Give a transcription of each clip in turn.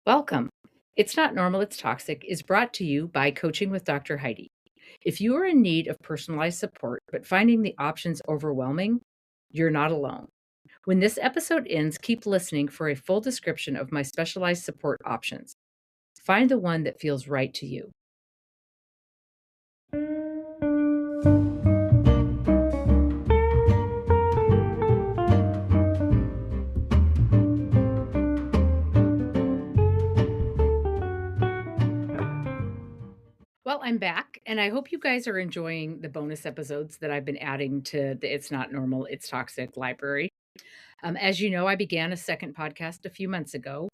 Welcome. It's Not Normal, It's Toxic is brought to you by Coaching with Dr. Heidi. If you are in need of personalized support but finding the options overwhelming, you're not alone. When this episode ends, keep listening for a full description of my specialized support options. Find the one that feels right to you. Well, I'm back, and I hope you guys are enjoying the bonus episodes that I've been adding to the It's Not Normal, It's Toxic library. As you know, I began a second podcast a few months ago,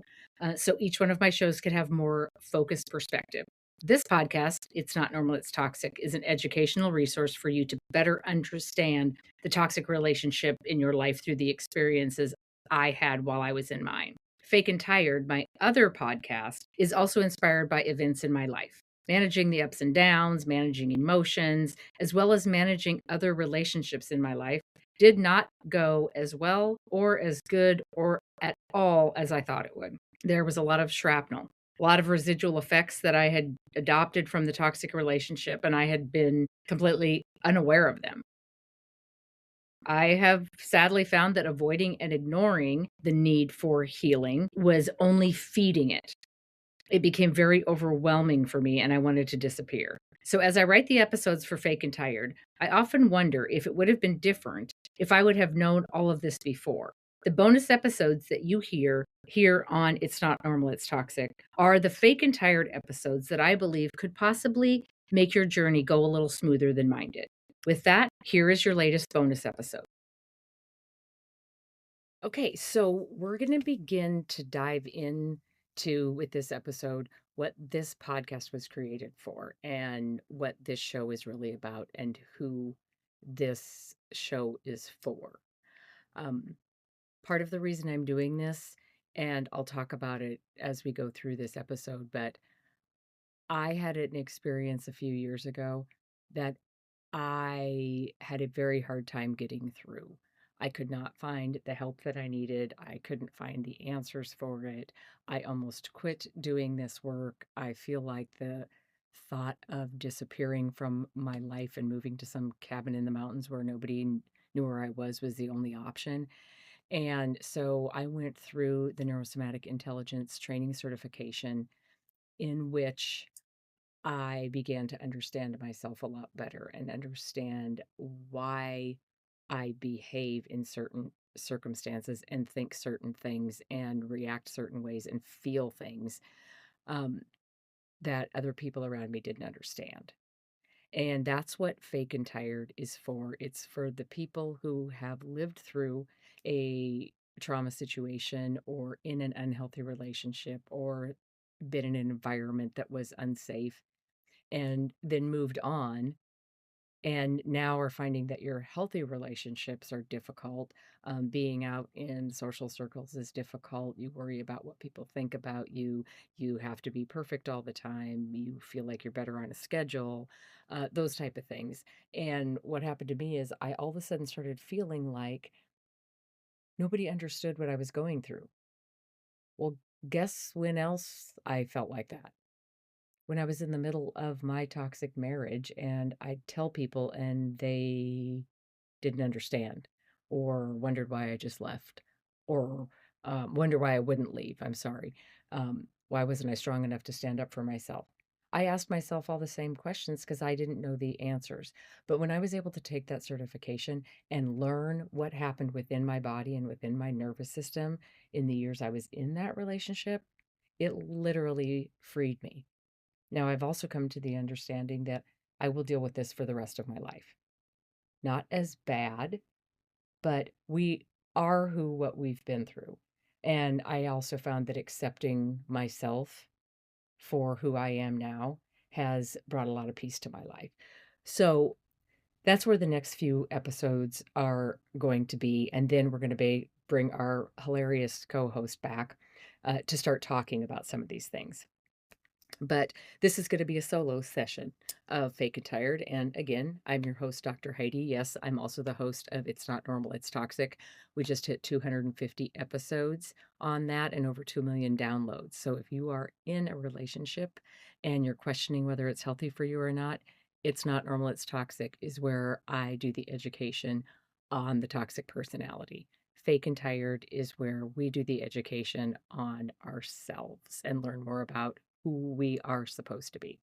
so each one of my shows could have more focused perspective. This podcast, It's Not Normal, It's Toxic, is an educational resource for you to better understand the toxic relationship in your life through the experiences I had while I was in mine. Fak'n Tired, my other podcast, is also inspired by events in my life. Managing the ups and downs, managing emotions, as well as managing other relationships in my life did not go as well or as good or at all as I thought it would. There was a lot of shrapnel, a lot of residual effects that I had adopted from the toxic relationship, and I had been completely unaware of them. I have sadly found that avoiding and ignoring the need for healing was only feeding it. It became very overwhelming for me, and I wanted to disappear. So, as I write the episodes for Fak'n Tired, I often wonder if it would have been different if I would have known all of this before. The bonus episodes that you hear here on It's Not Normal, It's Toxic are the Fak'n Tired episodes that I believe could possibly make your journey go a little smoother than mine did. With that, here is your latest bonus episode. Okay, so we're going to begin to dive into with this episode what this podcast was created for and what this show is really about and who this show is for. Um, Part of the reason I'm doing this, and I'll talk about it as we go through this episode, but I had an experience a few years ago that I had a very hard time getting through. I could not find the help that I needed. I couldn't find the answers for it. I almost quit doing this work. I feel like the thought of disappearing from my life and moving to some cabin in the mountains where nobody knew where I was the only option. And so I went through the neurosomatic intelligence training certification in which I began to understand myself a lot better and understand why I behave in certain circumstances and think certain things and react certain ways and feel things um, that other people around me didn't understand. And that's what Fak'n Tired is for. It's for the people who have lived through a trauma situation or in an unhealthy relationship or been in an environment that was unsafe and then moved on and now are finding that your healthy relationships are difficult. Being out in social circles is difficult. You worry about what people think about you. You have to be perfect all the time. You feel like you're better on a schedule, those type of things. And what happened to me is I all of a sudden started feeling like nobody understood what I was going through. Well, guess when else I felt like that? When I was in the middle of my toxic marriage and I'd tell people and they didn't understand or wondered why I just left or wonder why I wouldn't leave. I'm sorry. Why wasn't I strong enough to stand up for myself? I asked myself all the same questions because I didn't know the answers. But when I was able to take that certification and learn what happened within my body and within my nervous system in the years I was in that relationship, it literally freed me. Now, I've also come to the understanding that I will deal with this for the rest of my life. Not as bad, but we are what we've been through. And I also found that accepting myself for who I am now has brought a lot of peace to my life. So that's where the next few episodes are going to be. And then we're going to bring our hilarious co host back to start talking about some of these things. But this is going to be a solo session of Fak'n Tired. And again, I'm your host, Dr. Heidi. Yes, I'm also the host of It's Not Normal, It's Toxic. We just hit 250 episodes on that and over 2 million downloads. So if you are in a relationship and you're questioning whether it's healthy for you or not, It's Not Normal, It's Toxic is where I do the education on the toxic personality. Fak'n Tired is where we do the education on ourselves and learn more about who we are supposed to be.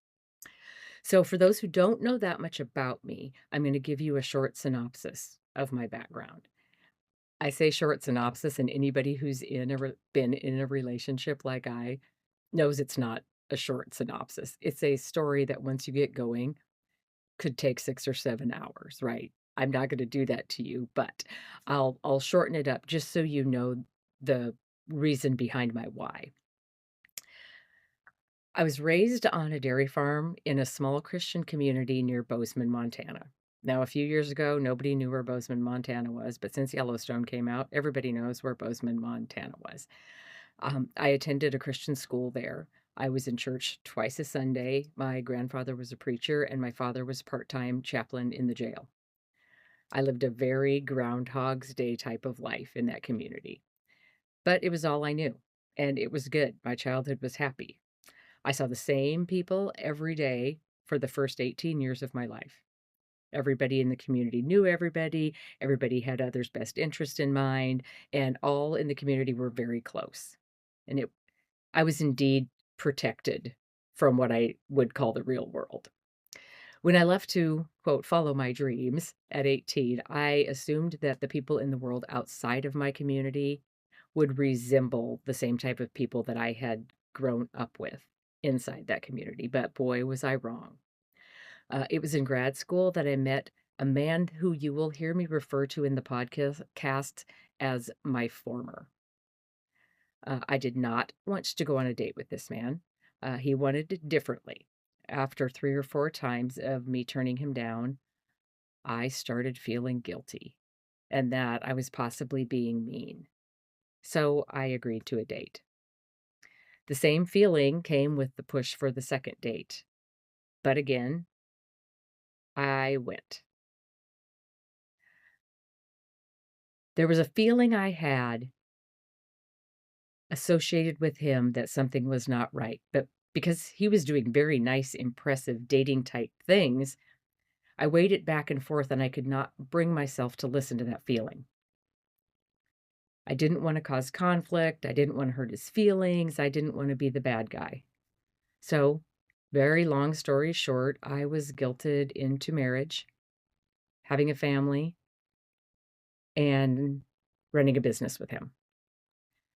So, for those who don't know that much about me, I'm going to give you a short synopsis of my background. I say short synopsis, and anybody who's been in a relationship like I knows it's not a short synopsis. It's a story that once you get going could take 6 or 7 hours, right? I'm not going to do that to you, but I'll shorten it up just so you know the reason behind my why. I was raised on a dairy farm in a small Christian community near Bozeman, Montana. Now, a few years ago, nobody knew where Bozeman, Montana was, but since Yellowstone came out, everybody knows where Bozeman, Montana was. I attended a Christian school there. I was in church twice a Sunday. My grandfather was a preacher, and my father was part-time chaplain in the jail. I lived a very Groundhog's Day type of life in that community, but it was all I knew, and it was good. My childhood was happy. I saw the same people every day for the first 18 years of my life. Everybody in the community knew everybody, everybody had others' best interest in mind, and all in the community were very close. And I was indeed protected from what I would call the real world. When I left to, quote, follow my dreams at 18, I assumed that the people in the world outside of my community would resemble the same type of people that I had grown up with inside that community. But boy, was I wrong. It was in grad school that I met a man who you will hear me refer to in the podcast as my former. I did not want to go on a date with this man. He wanted it differently. After 3 or 4 times of me turning him down, I started feeling guilty and that I was possibly being mean. So I agreed to a date. The same feeling came with the push for the second date. But again, I went. There was a feeling I had associated with him that something was not right. But because he was doing very nice, impressive dating type things, I weighed it back and forth and I could not bring myself to listen to that feeling. I didn't want to cause conflict. I didn't want to hurt his feelings. I didn't want to be the bad guy. So, very long story short, I was guilted into marriage, having a family, and running a business with him.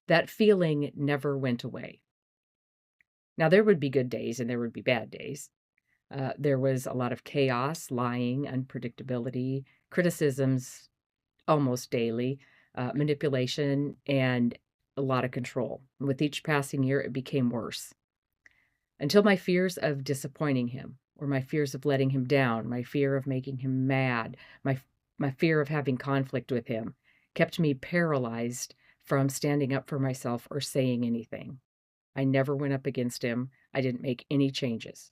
That feeling never went away. Now, there would be good days and there would be bad days. There was a lot of chaos, lying, unpredictability, criticisms almost daily, manipulation, and a lot of control. With each passing year, it became worse until my fears of disappointing him, or my fears of letting him down, my fear of making him mad, my fear of having conflict with him kept me paralyzed from standing up for myself or saying anything. I never went up against him. I didn't make any changes.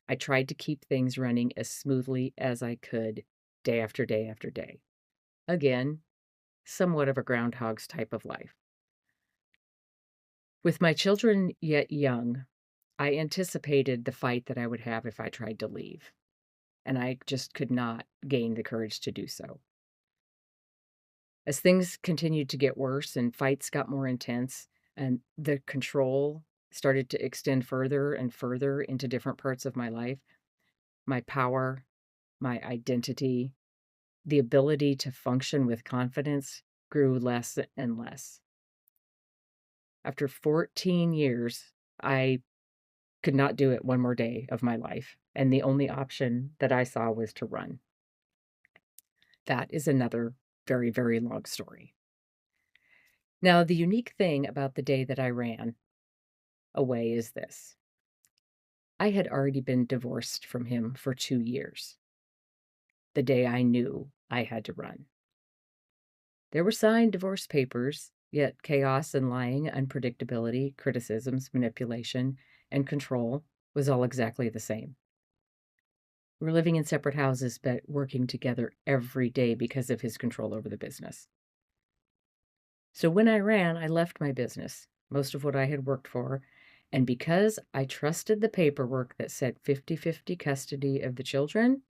I tried to keep things running as smoothly as I could day after day after day. Again, somewhat of a groundhog's type of life. With my children yet young, I anticipated the fight that I would have if I tried to leave, and I just could not gain the courage to do so. As things continued to get worse and fights got more intense, and the control started to extend further and further into different parts of my life, my power, my identity, the ability to function with confidence grew less and less. After 14 years, I could not do it one more day of my life, and the only option that I saw was to run. That is another very, very long story. Now, the unique thing about the day that I ran away is this. I had already been divorced from him for 2 years, the day I knew I had to run. There were signed divorce papers, yet chaos and lying, unpredictability, criticisms, manipulation and control was all exactly the same. We're living in separate houses, but working together every day because of his control over the business. So when I ran, I left my business, most of what I had worked for, and because I trusted the paperwork that said 50-50 custody of the children,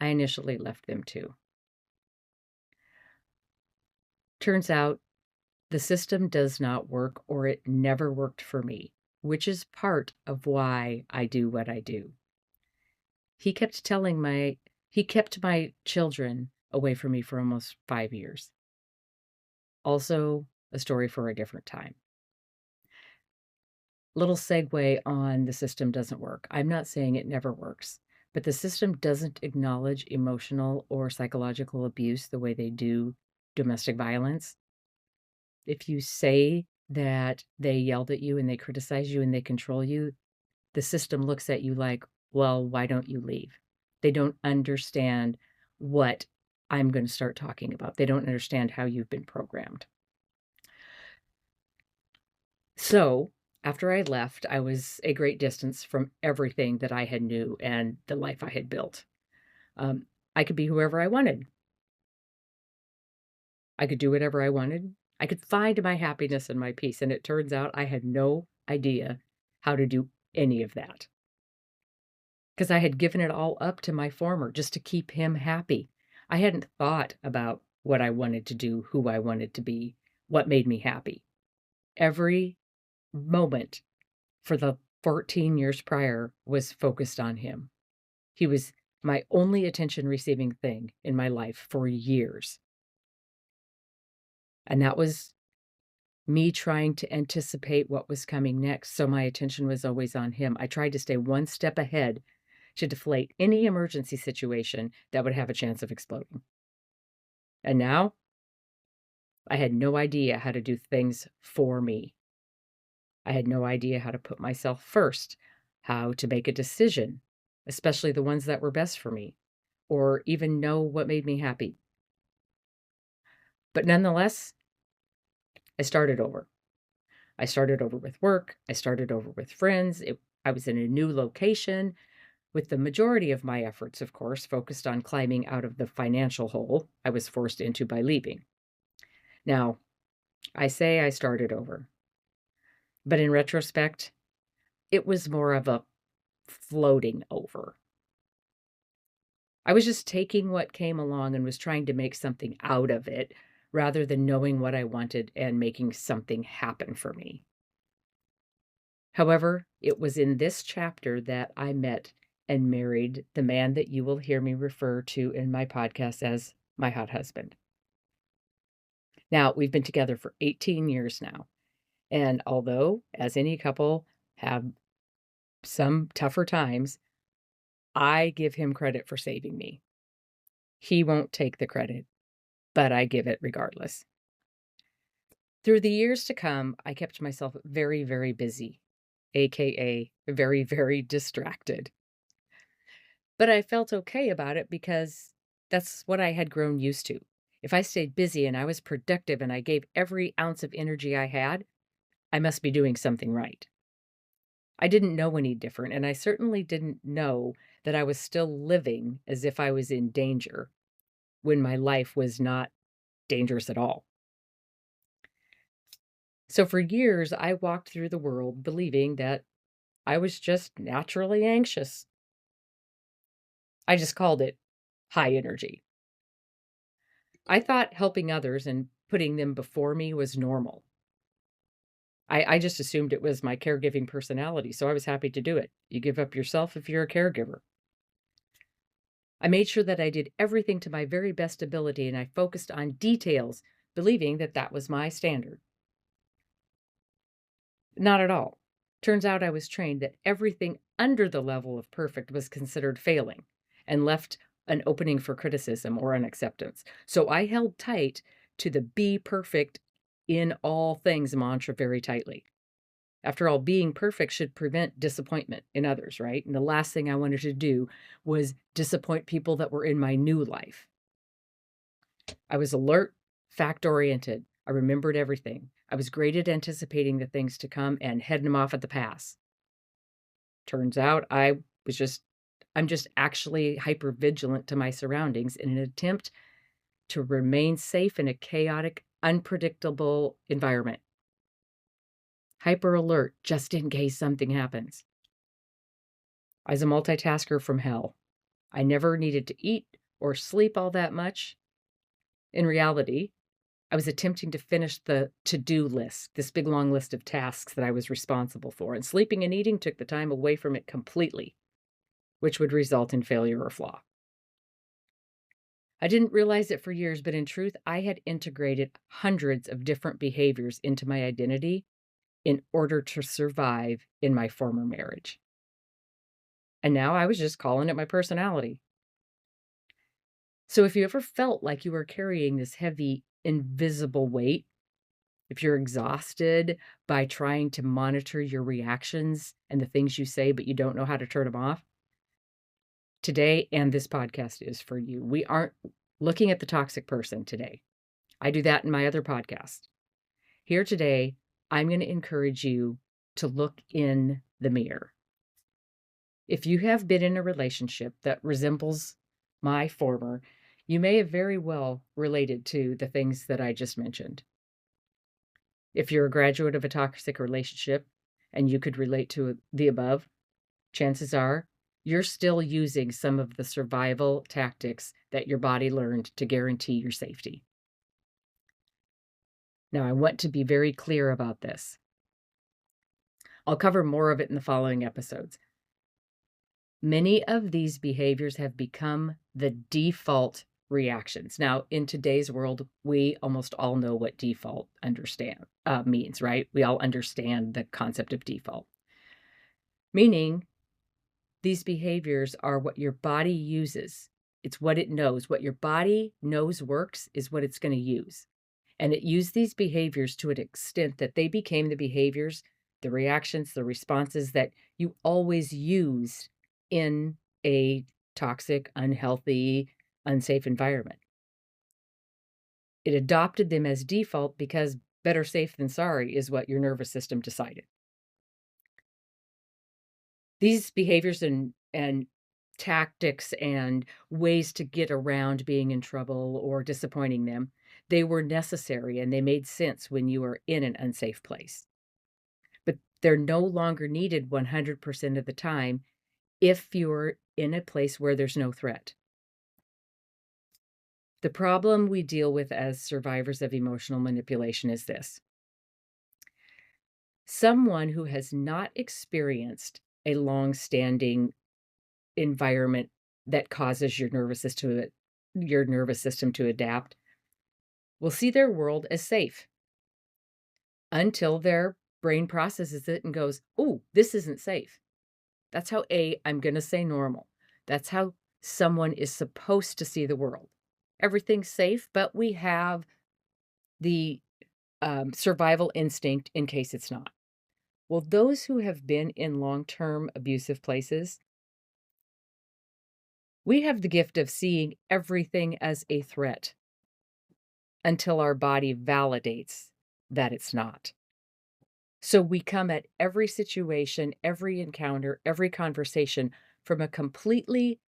I initially left them too. Turns out the system does not work, or it never worked for me, which is part of why I do what I do. He kept my children away from me for almost 5 years. Also, a story for a different time. Little segue on the system doesn't work. I'm not saying it never works, but the system doesn't acknowledge emotional or psychological abuse the way they do domestic violence. If you say that they yelled at you and they criticize you and they control you, the system looks at you like, well, why don't you leave? They don't understand what I'm going to start talking about. They don't understand how you've been programmed. So after I left, I was a great distance from everything that I had knew and the life I had built. I could be whoever I wanted. I could do whatever I wanted. I could find my happiness and my peace. And it turns out I had no idea how to do any of that because I had given it all up to my former just to keep him happy. I hadn't thought about what I wanted to do, who I wanted to be, what made me happy. Every moment for the 14 years prior was focused on him. He was my only attention receiving thing in my life for years. And that was me trying to anticipate what was coming next. So my attention was always on him. I tried to stay one step ahead to deflate any emergency situation that would have a chance of exploding. And now I had no idea how to do things for me. I had no idea how to put myself first, how to make a decision, especially the ones that were best for me, or even know what made me happy. But nonetheless, I started over. I started over with work. I started over with friends. I was in a new location with the majority of my efforts, of course, focused on climbing out of the financial hole I was forced into by leaving. Now, I say I started over, but in retrospect, it was more of a floating over. I was just taking what came along and was trying to make something out of it rather than knowing what I wanted and making something happen for me. However, it was in this chapter that I met and married the man that you will hear me refer to in my podcast as my hot husband. Now, we've been together for 18 years now. And although, as any couple have some tougher times, I give him credit for saving me. He won't take the credit, but I give it regardless. Through the years to come, I kept myself very, very busy, aka very, very distracted. But I felt okay about it because that's what I had grown used to. If I stayed busy and I was productive and I gave every ounce of energy I had, I must be doing something right. I didn't know any different, and I certainly didn't know that I was still living as if I was in danger when my life was not dangerous at all. So for years, I walked through the world believing that I was just naturally anxious. I just called it high energy. I thought helping others and putting them before me was normal. I just assumed it was my caregiving personality, so I was happy to do it. You give up yourself if you're a caregiver. I made sure that I did everything to my very best ability and I focused on details, believing that that was my standard. Not at all. Turns out I was trained that everything under the level of perfect was considered failing and left an opening for criticism or unacceptance. So I held tight to the be perfect in all things mantra very tightly. After all, being perfect should prevent disappointment in others, right? And the last thing I wanted to do was disappoint people that were in my new life. I was alert, fact oriented. I remembered everything. I was great at anticipating the things to come and heading them off at the pass. Turns out I'm just actually hyper vigilant to my surroundings in an attempt to remain safe in a chaotic, unpredictable environment. Hyper alert just in case something happens. I was a multitasker from hell. I never needed to eat or sleep all that much. In reality, I was attempting to finish the to-do list, this big long list of tasks that I was responsible for, and sleeping and eating took the time away from it completely, which would result in failure or flaw. I didn't realize it for years, but in truth, I had integrated hundreds of different behaviors into my identity in order to survive in my former marriage. And now I was just calling it my personality. So if you ever felt like you were carrying this heavy, invisible weight, if you're exhausted by trying to monitor your reactions and the things you say, but you don't know how to turn them off, today and this podcast is for you. We aren't looking at the toxic person today. I do that in my other podcast. Here today, I'm going to encourage you to look in the mirror. If you have been in a relationship that resembles my former, you may have very well related to the things that I just mentioned. If you're a graduate of a toxic relationship and you could relate to the above, chances are you're still using some of the survival tactics that your body learned to guarantee your safety. Now, I want to be very clear about this. I'll cover more of it in the following episodes. Many of these behaviors have become the default reactions. Now, in today's world, we almost all know what default means, right? We all understand the concept of default. Meaning, these behaviors are what your body uses. It's what it knows. What your body knows works is what it's going to use. And it used these behaviors to an extent that they became the behaviors, the reactions, the responses that you always used in a toxic, unhealthy, unsafe environment. It adopted them as default because better safe than sorry is what your nervous system decided. These behaviors and tactics and ways to get around being in trouble or disappointing them, they were necessary and they made sense when you were in an unsafe place. But they're no longer needed 100% of the time if you're in a place where there's no threat. The problem we deal with as survivors of emotional manipulation is this. Someone who has not experienced a long-standing environment that causes your nervous system to adapt will see their world as safe until their brain processes it and goes, "Oh, this isn't safe." That's how I'm going to say normal. That's how someone is supposed to see the world. Everything's safe, but we have the survival instinct in case it's not. Well, those who have been in long-term abusive places, we have the gift of seeing everything as a threat until our body validates that it's not. So we come at every situation, every encounter, every conversation from a completely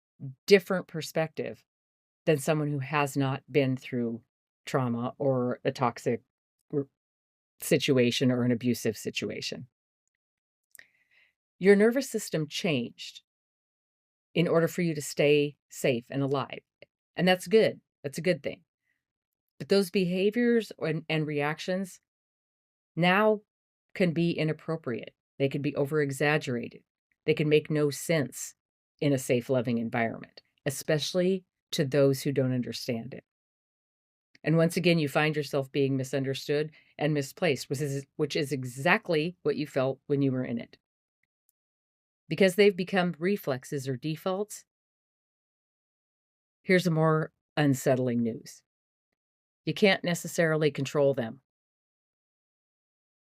different perspective than someone who has not been through trauma or a toxic situation or an abusive situation. Your nervous system changed in order for you to stay safe and alive. And that's good. That's a good thing. But those behaviors and reactions now can be inappropriate. They can be over-exaggerated. They can make no sense in a safe, loving environment, especially to those who don't understand it. And once again, you find yourself being misunderstood and misplaced, which is exactly what you felt when you were in it. Because they've become reflexes or defaults, here's a more unsettling news. You can't necessarily control them.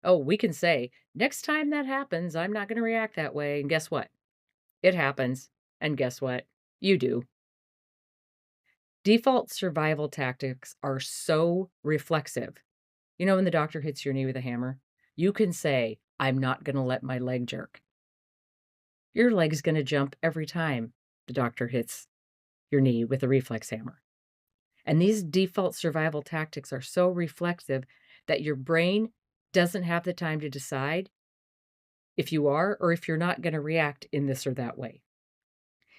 Oh, we can say, next time that happens, I'm not going to react that way. And guess what? It happens. And guess what? You do. Default survival tactics are so reflexive. You know, when the doctor hits your knee with a hammer, you can say, I'm not going to let my leg jerk. Your leg is going to jump every time the doctor hits your knee with a reflex hammer. And these default survival tactics are so reflexive that your brain doesn't have the time to decide if you are or if you're not going to react in this or that way.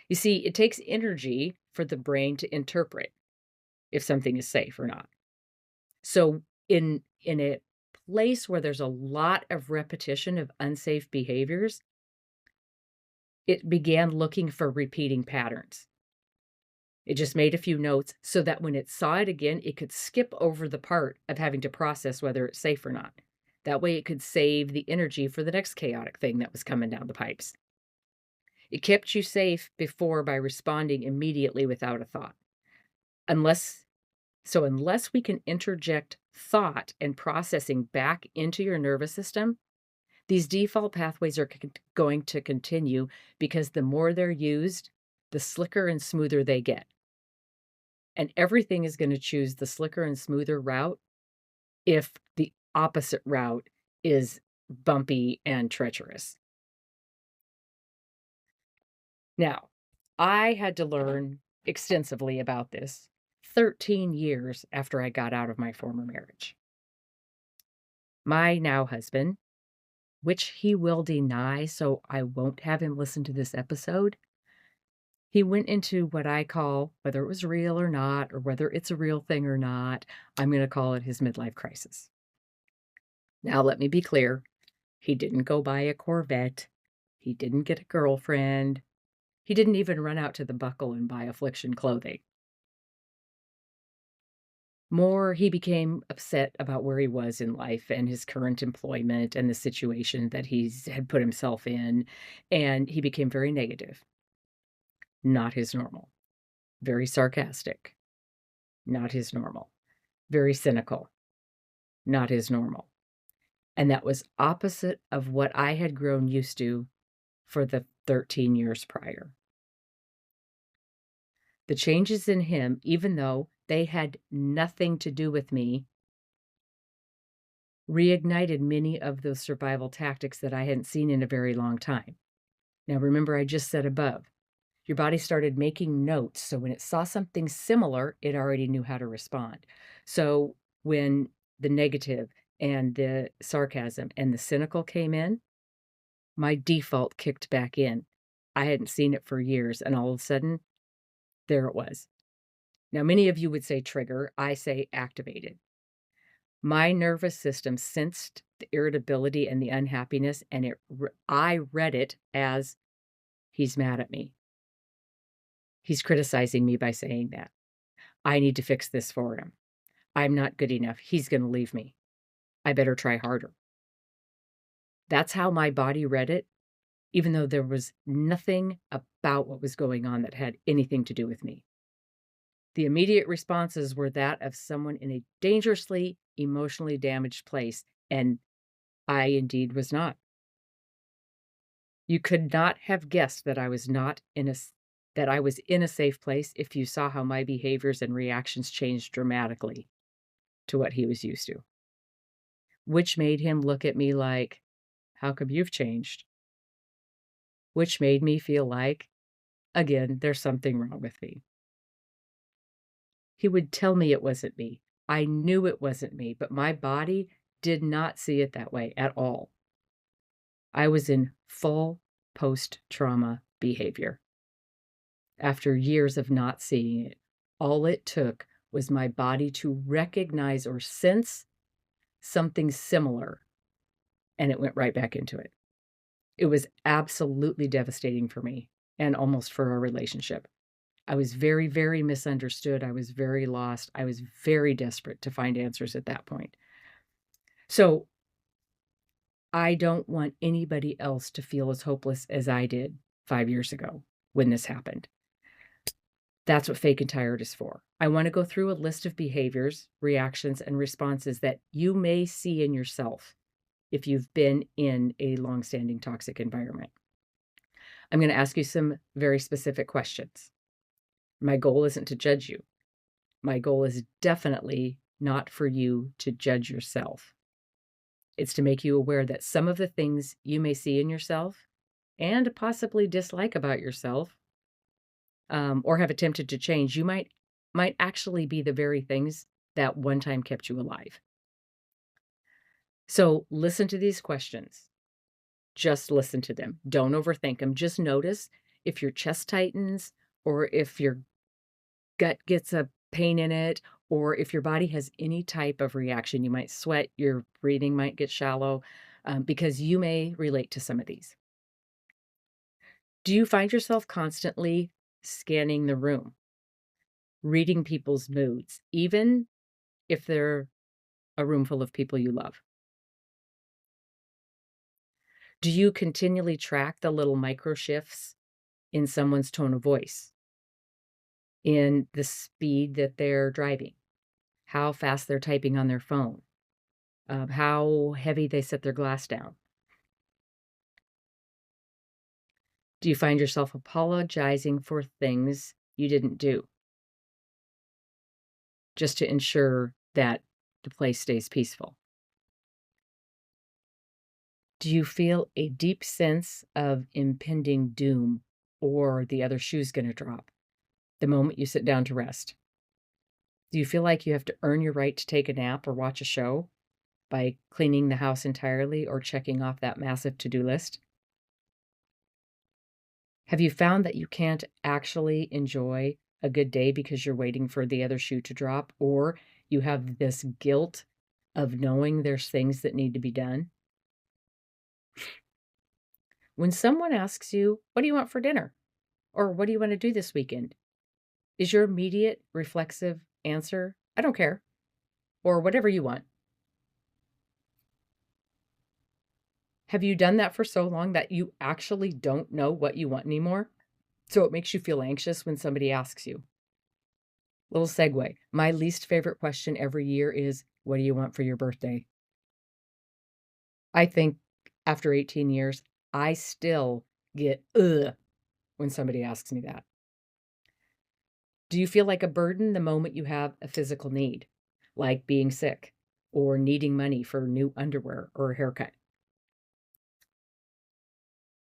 You see, it takes energy for the brain to interpret if something is safe or not. So in a place where there's a lot of repetition of unsafe behaviors, it began looking for repeating patterns. It just made a few notes so that when it saw it again, it could skip over the part of having to process whether it's safe or not. That way it could save the energy for the next chaotic thing that was coming down the pipes. It kept you safe before by responding immediately without a thought. Unless we can interject thought and processing back into your nervous system, these default pathways are going to continue because the more they're used, the slicker and smoother they get. And everything is going to choose the slicker and smoother route if the opposite route is bumpy and treacherous. Now, I had to learn extensively about this 13 years after I got out of my former marriage. My now husband, which he will deny, so I won't have him listen to this episode, he went into what I call, whether it was real or not, or whether it's a real thing or not, I'm going to call it his midlife crisis. Now, let me be clear. He didn't go buy a Corvette. He didn't get a girlfriend. He didn't even run out to the Buckle and buy affliction clothing. More, he became upset about where he was in life and his current employment and the situation that had put himself in, and he became very negative. Not his normal. Very sarcastic. Not his normal. Very cynical. Not his normal. And that was opposite of what I had grown used to for the 13 years prior. The changes in him, even though they had nothing to do with me, reignited many of those survival tactics that I hadn't seen in a very long time. Now, remember, I just said above, your body started making notes. So when it saw something similar, it already knew how to respond. So when the negative and the sarcasm and the cynical came in, my default kicked back in. I hadn't seen it for years, and all of a sudden, there it was. Now, many of you would say trigger. I say activated. My nervous system sensed the irritability and the unhappiness, and I read it as, he's mad at me. He's criticizing me by saying that. I need to fix this for him. I'm not good enough. He's going to leave me. I better try harder. That's how my body read it, even though there was nothing about what was going on that had anything to do with me. The immediate responses were that of someone in a dangerously emotionally damaged place, and I indeed was not. You could not have guessed that I was in a safe place if you saw how my behaviors and reactions changed dramatically to what he was used to, which made him look at me like, how come you've changed? Which made me feel like, again, there's something wrong with me. He would tell me it wasn't me. I knew it wasn't me, but my body did not see it that way at all. I was in full post-trauma behavior. After years of not seeing it, all it took was my body to recognize or sense something similar, and it went right back into it. It was absolutely devastating for me and almost for our relationship. I was very, very misunderstood. I was very lost. I was very desperate to find answers at that point. So I don't want anybody else to feel as hopeless as I did 5 years ago when this happened. That's what Fak'n Tired is for. I want to go through a list of behaviors, reactions, and responses that you may see in yourself if you've been in a long-standing toxic environment. I'm going to ask you some very specific questions. My goal isn't to judge you. My goal is definitely not for you to judge yourself. It's to make you aware that some of the things you may see in yourself and possibly dislike about yourself, or have attempted to change, you might actually be the very things that one time kept you alive. So listen to these questions. Just listen to them. Don't overthink them. Just notice if your chest tightens, or if your gut gets a pain in it, or if your body has any type of reaction. You might sweat, your breathing might get shallow, because you may relate to some of these. Do you find yourself constantly scanning the room, reading people's moods, even if they're a room full of people you love? Do you continually track the little micro shifts in someone's tone of voice, in the speed that they're driving, how fast they're typing on their phone, how heavy they set their glass down? Do you find yourself apologizing for things you didn't do just to ensure that the place stays peaceful? Do you feel a deep sense of impending doom, or the other shoe's going to drop the moment you sit down to rest? Do you feel like you have to earn your right to take a nap or watch a show by cleaning the house entirely or checking off that massive to-do list? Have you found that you can't actually enjoy a good day because you're waiting for the other shoe to drop, or you have this guilt of knowing there's things that need to be done? When someone asks you, "What do you want for dinner?" or "What do you want to do this weekend?" is your immediate reflexive answer, "I don't care," or "Whatever you want"? Have you done that for so long that you actually don't know what you want anymore? So it makes you feel anxious when somebody asks you. Little segue. My least favorite question every year is, "What do you want for your birthday?" I think after 18 years, I still get ugh when somebody asks me that. Do you feel like a burden the moment you have a physical need, like being sick or needing money for new underwear or a haircut?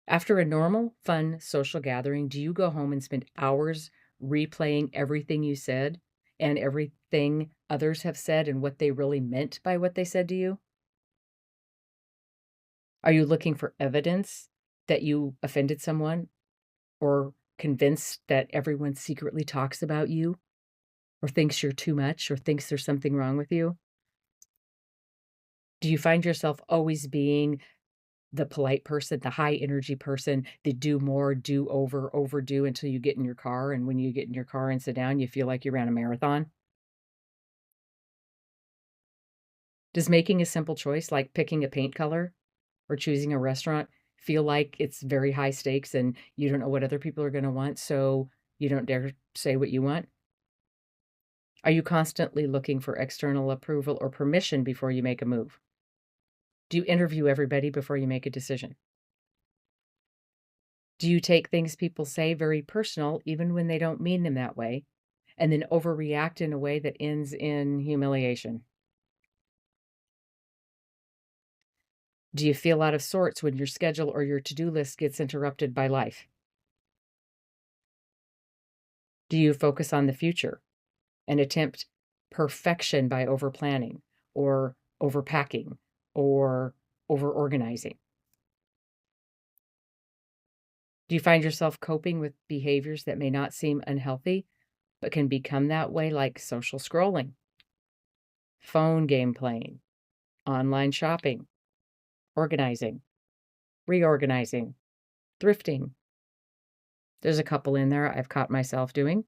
After a normal, fun social gathering, do you go home and spend hours replaying everything you said and everything others have said and what they really meant by what they said to you? Are you looking for evidence that you offended someone, or convinced that everyone secretly talks about you or thinks you're too much or thinks there's something wrong with you? Do you find yourself always being the polite person, the high energy person, the do more, do over, overdo until you get in your car, and when you get in your car and sit down, you feel like you ran a marathon? Does making a simple choice like picking a paint color or choosing a restaurant feel like it's very high stakes and you don't know what other people are going to want, so you don't dare say what you want? Are you constantly looking for external approval or permission before you make a move? Do you interview everybody before you make a decision? Do you take things people say very personal, even when they don't mean them that way, and then overreact in a way that ends in humiliation? Do you feel out of sorts when your schedule or your to-do list gets interrupted by life? Do you focus on the future and attempt perfection by overplanning or overpacking or overorganizing? Do you find yourself coping with behaviors that may not seem unhealthy, but can become that way, like social scrolling, phone game playing, online shopping, organizing, reorganizing, thrifting? There's a couple in there I've caught myself doing.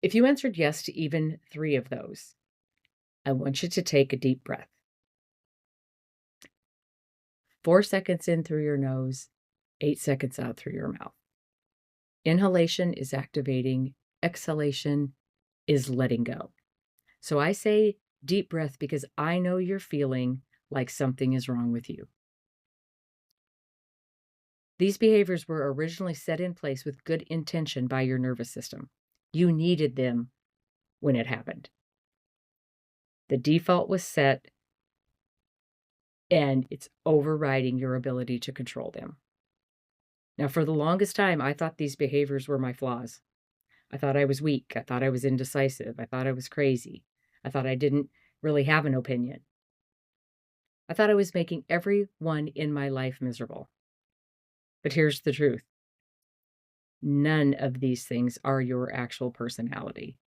If you answered yes to even 3 of those, I want you to take a deep breath. 4 seconds in through your nose, 8 seconds out through your mouth. Inhalation is activating, exhalation is letting go. So I say deep breath because I know you're feeling like something is wrong with you. These behaviors were originally set in place with good intention by your nervous system. You needed them when it happened. The default was set and it's overriding your ability to control them. Now, for the longest time, I thought these behaviors were my flaws. I thought I was weak. I thought I was indecisive. I thought I was crazy. I thought I didn't really have an opinion. I thought I was making everyone in my life miserable. But here's the truth. None of these things are your actual personality.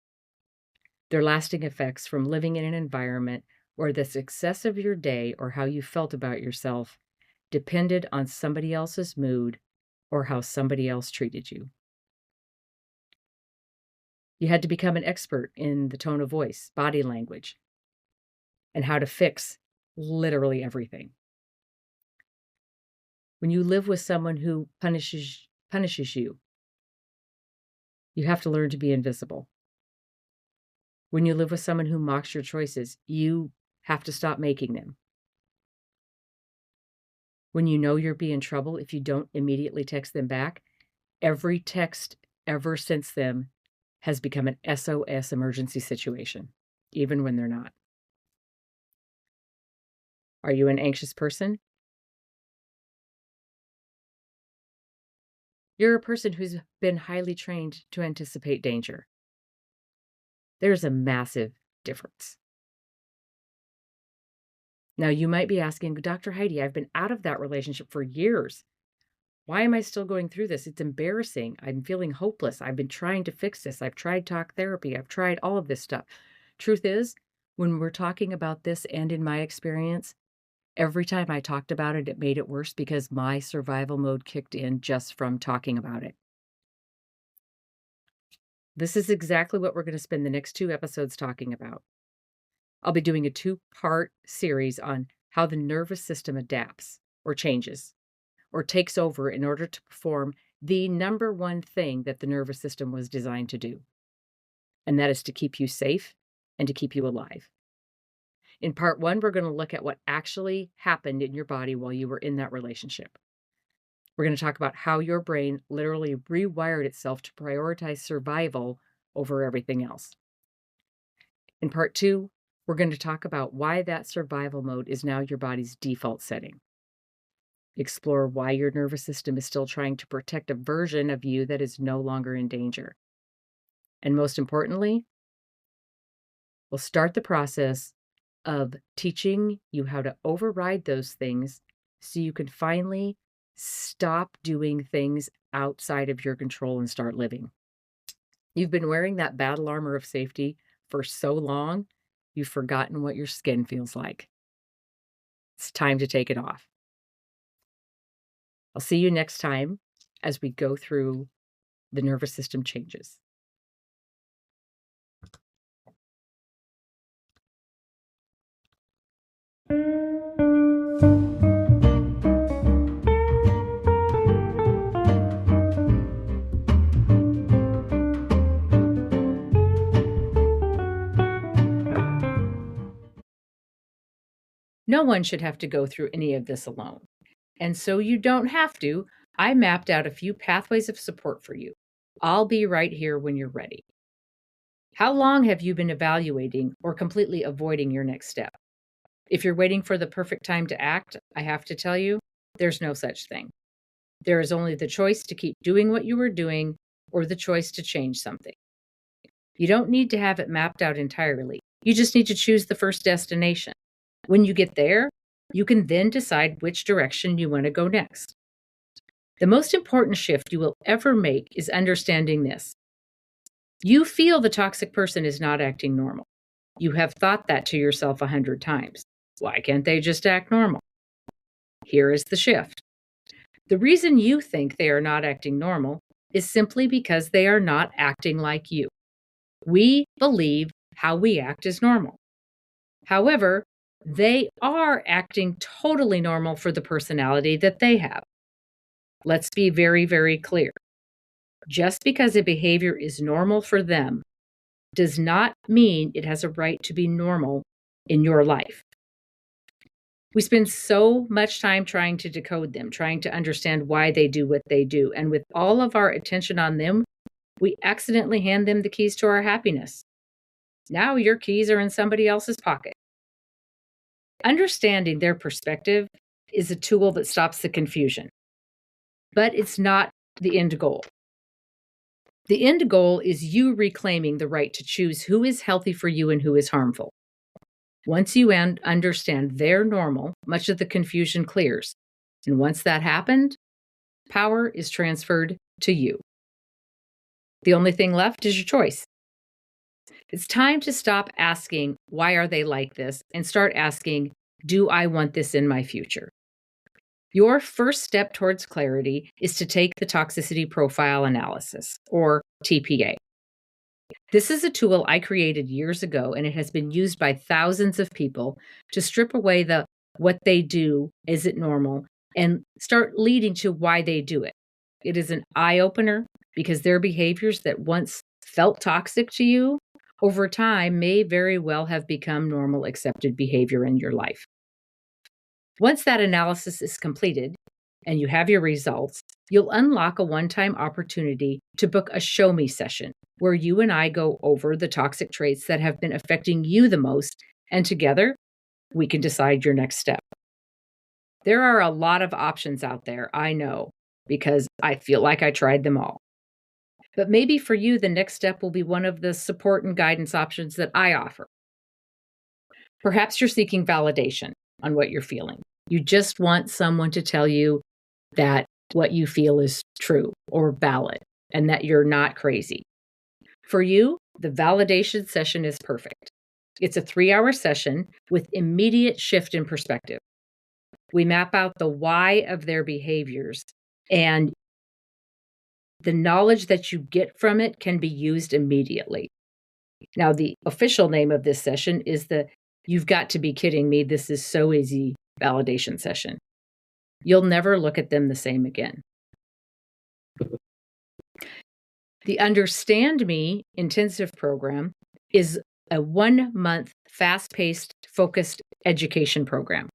They're lasting effects from living in an environment where the success of your day or how you felt about yourself depended on somebody else's mood or how somebody else treated you. You had to become an expert in the tone of voice, body language, and how to fix literally everything. When you live with someone who punishes you, you have to learn to be invisible. When you live with someone who mocks your choices, you have to stop making them. When you know you'll be in trouble if you don't immediately text them back, every text ever since then has become an SOS emergency situation, even when they're not. Are you an anxious person? You're a person who's been highly trained to anticipate danger. There's a massive difference. Now, you might be asking, Dr. Heidi, I've been out of that relationship for years. Why am I still going through this? It's embarrassing. I'm feeling hopeless. I've been trying to fix this. I've tried talk therapy. I've tried all of this stuff. Truth is, when we're talking about this, and in my experience, every time I talked about it, it made it worse because my survival mode kicked in just from talking about it. This is exactly what we're going to spend the next 2 episodes talking about. I'll be doing a 2-part series on how the nervous system adapts or changes or takes over in order to perform the number one thing that the nervous system was designed to do, and that is to keep you safe and to keep you alive. In part 1, we're going to look at what actually happened in your body while you were in that relationship. We're going to talk about how your brain literally rewired itself to prioritize survival over everything else. In part 2, we're going to talk about why that survival mode is now your body's default setting. Explore why your nervous system is still trying to protect a version of you that is no longer in danger. And most importantly, we'll start the process of teaching you how to override those things so you can finally stop doing things outside of your control and start living. You've been wearing that battle armor of safety for so long, you've forgotten what your skin feels like. It's time to take it off. I'll see you next time as we go through the nervous system changes. No one should have to go through any of this alone. And so you don't have to. I mapped out a few pathways of support for you. I'll be right here when you're ready. How long have you been evaluating or completely avoiding your next step? If you're waiting for the perfect time to act, I have to tell you, there's no such thing. There is only the choice to keep doing what you were doing or the choice to change something. You don't need to have it mapped out entirely. You just need to choose the first destination. When you get there, you can then decide which direction you want to go next. The most important shift you will ever make is understanding this. You feel the toxic person is not acting normal. You have thought that to yourself 100 times. Why can't they just act normal? Here is the shift. The reason you think they are not acting normal is simply because they are not acting like you. We believe how we act is normal. However, they are acting totally normal for the personality that they have. Let's be very, very clear. Just because a behavior is normal for them does not mean it has a right to be normal in your life. We spend so much time trying to decode them, trying to understand why they do what they do. And with all of our attention on them, we accidentally hand them the keys to our happiness. Now your keys are in somebody else's pocket. Understanding their perspective is a tool that stops the confusion, but it's not the end goal. The end goal is you reclaiming the right to choose who is healthy for you and who is harmful. Once you understand their normal, much of the confusion clears. And once that happened, power is transferred to you. The only thing left is your choice. It's time to stop asking, why are they like this? And start asking, do I want this in my future? Your first step towards clarity is to take the toxicity profile analysis, or TPA. This is a tool I created years ago, and it has been used by thousands of people to strip away the what they do, is it normal, and start leading to why they do it. It is an eye-opener because their behaviors that once felt toxic to you over time may very well have become normal accepted behavior in your life. Once that analysis is completed and you have your results, you'll unlock a one-time opportunity to book a show me session where you and I go over the toxic traits that have been affecting you the most, and together we can decide your next step. There are a lot of options out there, I know, because I feel like I tried them all. But maybe for you, the next step will be one of the support and guidance options that I offer. Perhaps you're seeking validation on what you're feeling. You just want someone to tell you that what you feel is true or valid and that you're not crazy. For you, the validation session is perfect. It's a 3-hour session with immediate shift in perspective. We map out the why of their behaviors, and the knowledge that you get from it can be used immediately. Now, the official name of this session is the "You've Got to Be Kidding Me, This Is So Easy" validation session. You'll never look at them the same again. The Understand Me intensive program is a 1-month, fast-paced, focused education program.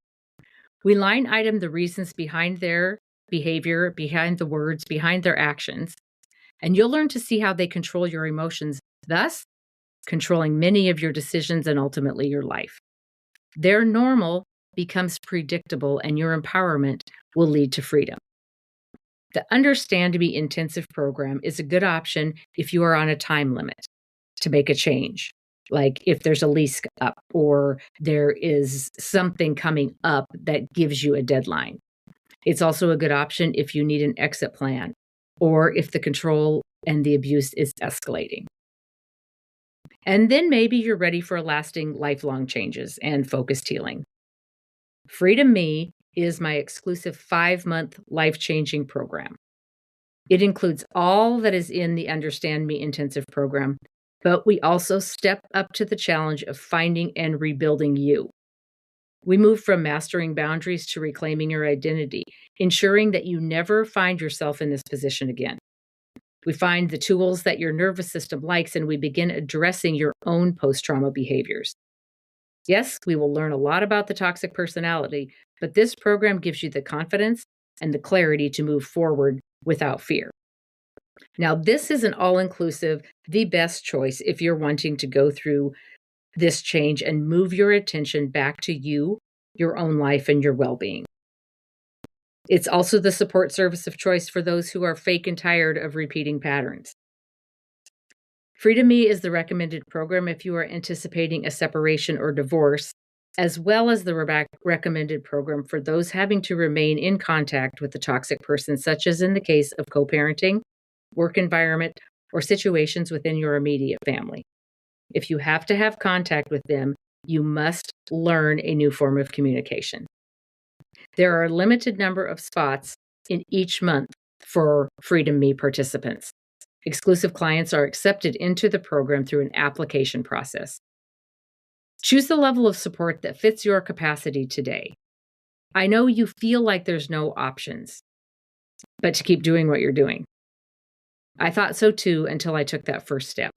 We line item the reasons behind their behavior, behind the words, behind their actions, and you'll learn to see how they control your emotions, thus controlling many of your decisions and ultimately your life. Their normal becomes predictable, and your empowerment will lead to freedom. The Understand Me intensive program is a good option if you are on a time limit to make a change, like if there's a lease up or there is something coming up that gives you a deadline. It's also a good option if you need an exit plan or if the control and the abuse is escalating. And then maybe you're ready for lasting, lifelong changes and focused healing. Freedom Me is my exclusive 5-month life-changing program. It includes all that is in the Understand Me intensive program, but we also step up to the challenge of finding and rebuilding you. We move from mastering boundaries to reclaiming your identity, ensuring that you never find yourself in this position again. We find the tools that your nervous system likes, and we begin addressing your own post-trauma behaviors. Yes, we will learn a lot about the toxic personality, but this program gives you the confidence and the clarity to move forward without fear. Now, this is an all-inclusive, the best choice if you're wanting to go through this change and move your attention back to you, your own life, and your well-being. It's also the support service of choice for those who are fake and tired of repeating patterns. Freedom Me is the recommended program if you are anticipating a separation or divorce, as well as the recommended program for those having to remain in contact with the toxic person, such as in the case of co-parenting, work environment, or situations within your immediate family. If you have to have contact with them, you must learn a new form of communication. There are a limited number of spots in each month for Freedom Me participants. Exclusive clients are accepted into the program through an application process. Choose the level of support that fits your capacity today. I know you feel like there's no options, but to keep doing what you're doing. I thought so too until I took that first step.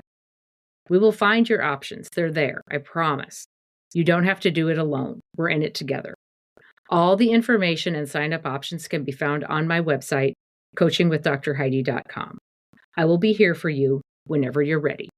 We will find your options. They're there, I promise. You don't have to do it alone. We're in it together. All the information and sign-up options can be found on my website, coachingwithdrheidi.com. I will be here for you whenever you're ready.